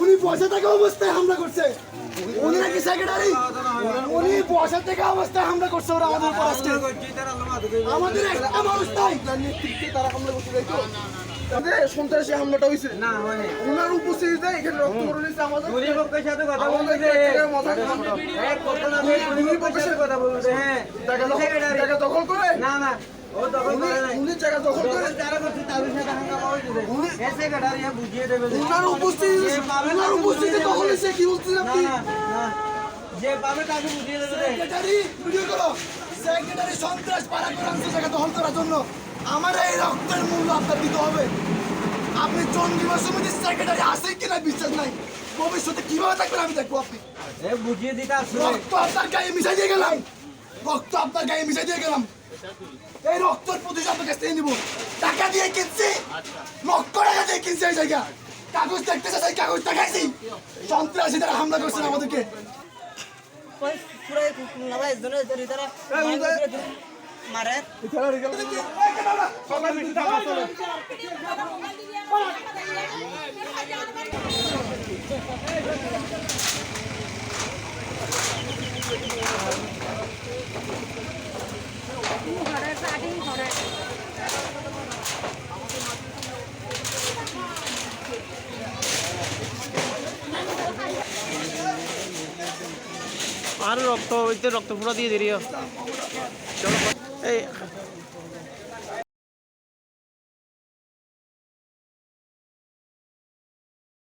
উনি বসে থাকা অবস্থায় হামলা করছে। উনি নাকি সেক্রেটারি, উনি বসে থাকা অবস্থায় হামলা করছে ওরা আমাদের উপর আজকে। আমাদের একটা মানুষ নাই নেতৃত্বে তারা হামলা করতে যাইতো। সন্ত্রাসী হামলাটা হয়েছে না হয় ওনার উপস্থিতিতে এখানে রক্ত রয়েছে। আমাদের দুই পক্ষের সাথে কথা বলতে এক কথা না দুই পক্ষের সাথে কথা বলতে হ্যাঁ জায়গা দখল করে না না ও দখল করে না উনি জায়গা দখল করে যারা করছে তাদের সাথে হাঙ্গামা হইছে উনি এসে গাড়ি বুঝিয়ে দেবে ওনার উপস্থিতি দখল হইছে কি বলছেন আপনি না না যে পাবে তাকে বুঝিয়ে দেবে সেক্রেটারি ভিডিও করো সেক্রেটারি সন্ত্রাস পাড়া করে জায়গা দখল করার জন্য আমার এই রক্তের মূল্য আপনার দিতে হবে। আপনি চন্দ্রিমা সমিতির সেক্রেটারি আছেন কিনা বিশ্বাস নাই, ভবিষ্যতে কিভাবে থাকবেন আমি দেখবো। আপনি বুঝিয়ে দিতে আসলে রক্ত আপনার গায়ে মিশাই দিয়ে গেলাম, রক্ত আপনার গায়ে মিশাই দিয়ে গেলাম। এই রক্তের প্রতিশোধ আপনার কাছ থেকে নিব। টাকা দিয়ে কিনছি, লক্ষ টাকা দিয়ে কিনছি এই জায়গা। কাগজ দেখতে চাই, কাগজ দেখাইছি। সন্ত্রাসী তারা হামলা করছেন আমাদেরকে। মারে আর রক্ত হইতে রক্ত ফুটা দিয়ে দিও। চলো এই